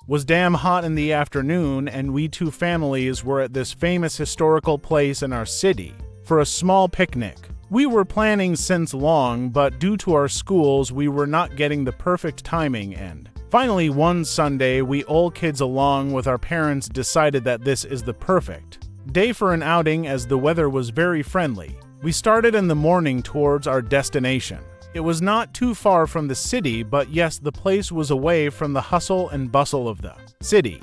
was damn hot in the afternoon, and we two families were at this famous historical place in our city for a small picnic. We were planning since long, but due to our schools, we were not getting the perfect timing, and finally one Sunday, we all kids along with our parents decided that this is the perfect day for an outing as the weather was very friendly. We started in the morning towards our destination. It was not too far from the city, but yes, the place was away from the hustle and bustle of the city.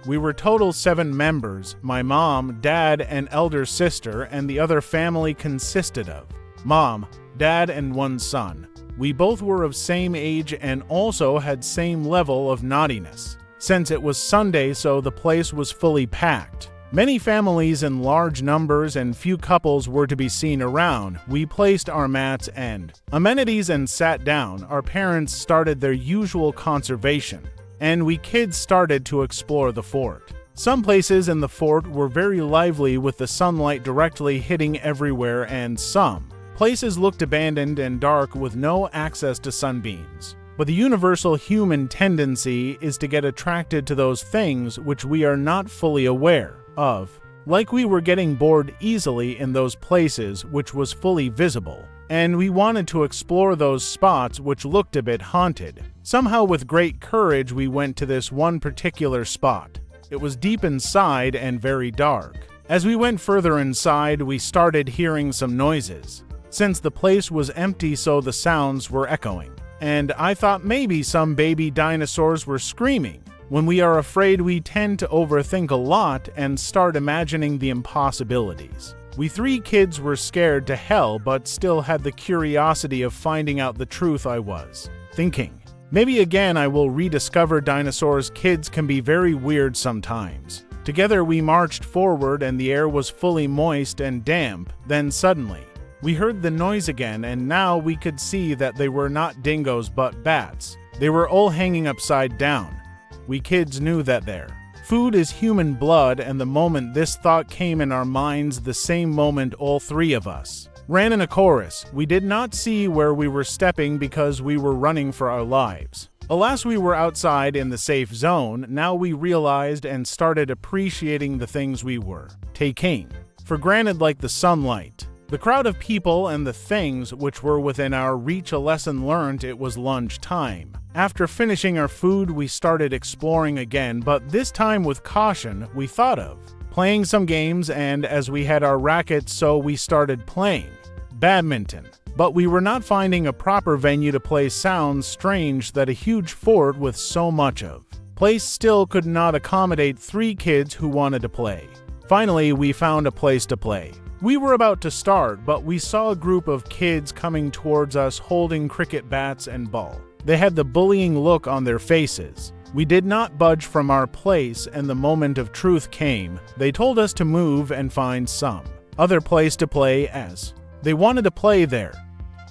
We were total 7 members, my mom, dad, and elder sister, and the other family consisted of mom, dad, and one son. We both were of same age and also had same level of naughtiness. Since it was Sunday, so the place was fully packed. Many families in large numbers and few couples were to be seen around. We placed our mats and amenities and sat down. Our parents started their usual conservation, and we kids started to explore the fort. Some places in the fort were very lively with the sunlight directly hitting everywhere, and some places looked abandoned and dark with no access to sunbeams. But the universal human tendency is to get attracted to those things which we are not fully aware of. Like we were getting bored easily in those places which was fully visible, and we wanted to explore those spots which looked a bit haunted. Somehow with great courage we went to this one particular spot. It was deep inside and very dark. As we went further inside, we started hearing some noises. Since the place was empty, so the sounds were echoing, and I thought maybe some baby dinosaurs were screaming. When we are afraid, we tend to overthink a lot and start imagining the impossibilities. We 3 kids were scared to hell, but still had the curiosity of finding out the truth. I was thinking, maybe again I will rediscover dinosaurs. Kids can be very weird sometimes. Together we marched forward and the air was fully moist and damp. Then suddenly, we heard the noise again, and now we could see that they were not dingoes but bats. They were all hanging upside down. We kids knew that their food is human blood, and the moment this thought came in our minds, the same moment all 3 of us ran in a chorus. We did not see where we were stepping because we were running for our lives. Alas, we were outside in the safe zone. Now we realized and started appreciating the things we were taking for granted, like the sunlight, the crowd of people, and the things which were within our reach. A lesson learned. It was lunch time. After finishing our food, we started exploring again, but this time with caution. We thought of playing some games, and as we had our rackets, so we started playing badminton. But we were not finding a proper venue to play. Sounds strange that a huge fort with so much of place still could not accommodate 3 kids who wanted to play. Finally, we found a place to play. We were about to start, but we saw a group of kids coming towards us holding cricket bats and ball. They had the bullying look on their faces. We did not budge from our place, and the moment of truth came. They told us to move and find some other place to play, as they wanted to play there.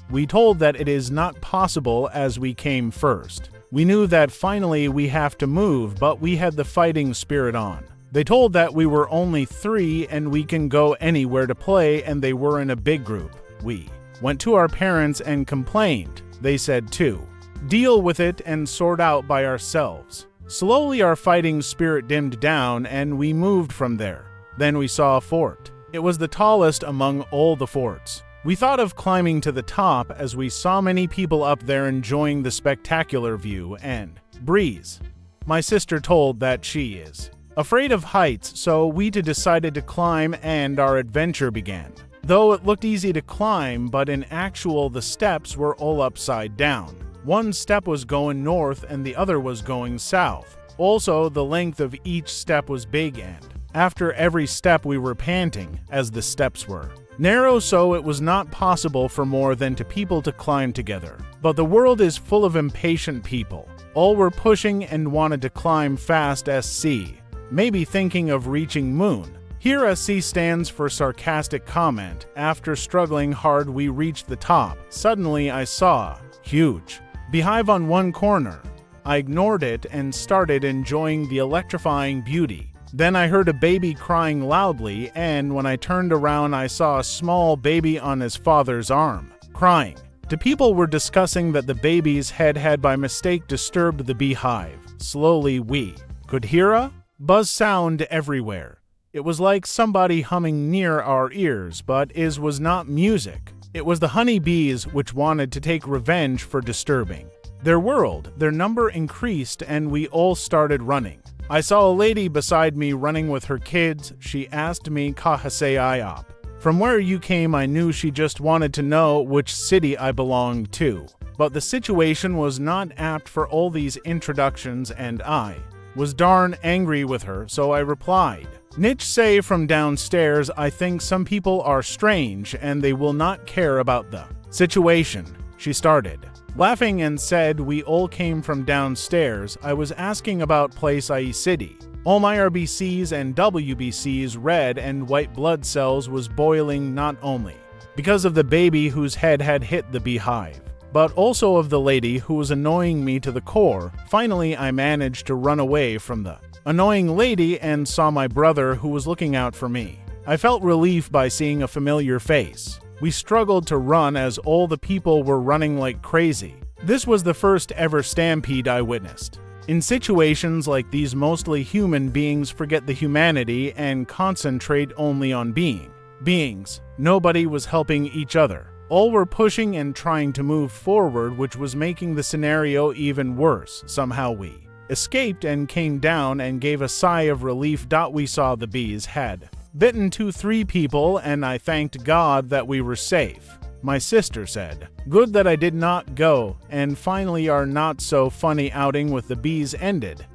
We told that it is not possible as we came first. We knew that finally we have to move, but we had the fighting spirit on. They told that we were only 3 and we can go anywhere to play, and they were in a big group. We went to our parents and complained. They said to deal with it and sort out by ourselves. Slowly our fighting spirit dimmed down and we moved from there. Then we saw a fort. It was the tallest among all the forts. We thought of climbing to the top as we saw many people up there enjoying the spectacular view and breeze. My sister told that she is afraid of heights, so we two decided to climb and our adventure began. Though it looked easy to climb, but in actual the steps were all upside down. One step was going north and the other was going south. Also, the length of each step was big, and after every step we were panting, as the steps were narrow, so it was not possible for more than 2 people to climb together. But the world is full of impatient people. All were pushing and wanted to climb fast. SC, maybe thinking of reaching moon. Here SC stands for sarcastic comment. After struggling hard, we reached the top. Suddenly I saw huge beehive on one corner. I ignored it and started enjoying the electrifying beauty. Then I heard a baby crying loudly, and when I turned around I saw a small baby on his father's arm, crying. The people were discussing that the baby's head had by mistake disturbed the beehive. Slowly we Could hear a buzz sound everywhere. It was like somebody humming near our ears, but it was not music. It was the honeybees which wanted to take revenge for disturbing their world. Their number increased and we all started running. I saw a lady beside me running with her kids. She asked me kahasayayap. From where you came, I knew she just wanted to know which city I belonged to. But the situation was not apt for all these introductions and I was darn angry with her, so I replied, "Nich say from downstairs, I think some people are strange and they will not care about the situation." She started laughing and said we all came from downstairs. I was asking about place I.e. city. All my RBCs and WBCs, red and white blood cells, was boiling, not only because of the baby whose head had hit the beehive, but also of the lady who was annoying me to the core. Finally, I managed to run away from the annoying lady and saw my brother who was looking out for me. I felt relief by seeing a familiar face. We struggled to run as all the people were running like crazy. This was the first ever stampede I witnessed. In situations like these, mostly human beings forget the humanity and concentrate only on beings. Nobody was helping each other. All were pushing and trying to move forward, which was making the scenario even worse. Somehow we escaped and came down and gave a sigh of relief. We saw the bees had bitten 2-3 people and I thanked God that we were safe. My sister said, "Good that I did not go," and finally our not so funny outing with the bees ended.